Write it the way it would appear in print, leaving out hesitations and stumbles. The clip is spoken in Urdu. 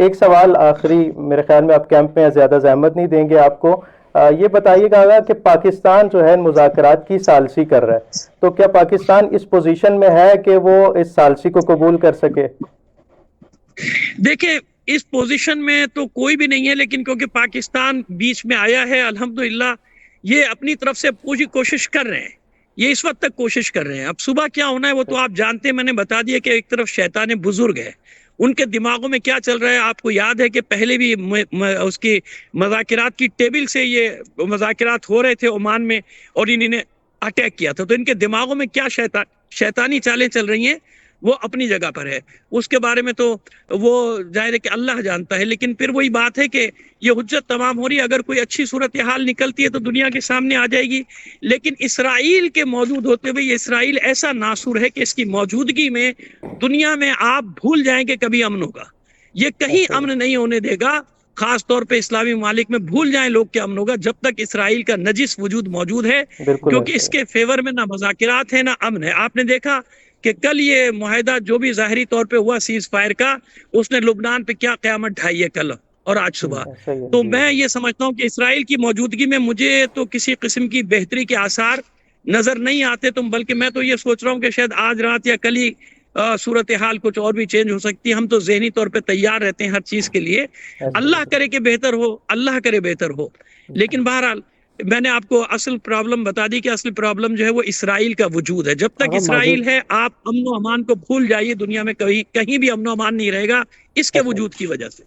ایک سوال آخری، میرے خیال میں آپ کیمپ میں زیادہ زحمت نہیں دیں گے آپ کو، یہ بتائیے گا کہ پاکستان جو ہے مذاکرات کی ثالثی کر رہا ہے، تو کیا پاکستان اس پوزیشن میں ہے کہ وہ اس ثالثی کو قبول کر سکے؟ دیکھیں اس پوزیشن میں تو کوئی بھی نہیں ہے، لیکن کیونکہ پاکستان بیچ میں آیا ہے الحمدللہ، یہ اپنی طرف سے پوری کوشش کر رہے ہیں، یہ اس وقت تک کوشش کر رہے ہیں۔ اب صبح کیا ہونا ہے وہ تو آپ جانتے ہیں، میں نے بتا دیا کہ ایک طرف شیطان بزرگ ہے، ان کے دماغوں میں کیا چل رہا ہے آپ کو یاد ہے کہ پہلے بھی اس کی مذاکرات کی ٹیبل سے یہ مذاکرات ہو رہے تھے عمان میں، اور انہوں نے اٹیک کیا تھا، تو ان کے دماغوں میں کیا شیطانی چالیں چل رہی ہیں وہ اپنی جگہ پر ہے، اس کے بارے میں تو وہ ظاہر ہے کہ اللہ جانتا ہے، لیکن پھر وہی بات ہے کہ یہ حجت تمام ہو رہی ہے، اگر کوئی اچھی صورتحال نکلتی ہے تو دنیا کے سامنے آ جائے گی، لیکن اسرائیل کے موجود ہوتے ہوئے یہ اسرائیل ایسا ناسور ہے کہ اس کی موجودگی میں دنیا میں آپ بھول جائیں کہ کبھی امن ہوگا، یہ کہیں اچھا جی، امن نہیں ہونے دے گا، خاص طور پہ اسلامی ممالک میں بھول جائیں لوگ کہ امن ہوگا جب تک اسرائیل کا نجس وجود موجود ہے، بالکل کیونکہ نہیں اس صحیح۔ کے فیور میں نہ مذاکرات ہے نہ امن ہے۔ آپ نے دیکھا کہ کل یہ معاہدہ جو بھی ظاہری طور پہ ہوا سیز فائر کا، اس نے لبنان پہ کیا قیامت ڈھائی ہے کل اور آج صبح، صحیح تو ہے۔ میں یہ سمجھتا ہوں کہ اسرائیل کی موجودگی میں مجھے تو کسی قسم کی بہتری کے آثار نظر نہیں آتے، تم بلکہ میں تو یہ سوچ رہا ہوں کہ شاید آج رات یا کل ہی صورتحال کچھ اور بھی چینج ہو سکتی ہے، ہم تو ذہنی طور پہ تیار رہتے ہیں ہر چیز کے لیے، اللہ کرے کہ بہتر ہو، اللہ کرے بہتر ہو، لیکن بہرحال میں نے آپ کو اصل پرابلم بتا دی کہ اصل پرابلم جو ہے وہ اسرائیل کا وجود ہے، جب تک ہاں اسرائیل معذرت، ہے آپ امن و امان کو بھول جائیے، دنیا میں کہیں بھی امن و امان نہیں رہے گا اس کے اچھا وجود کی وجہ سے۔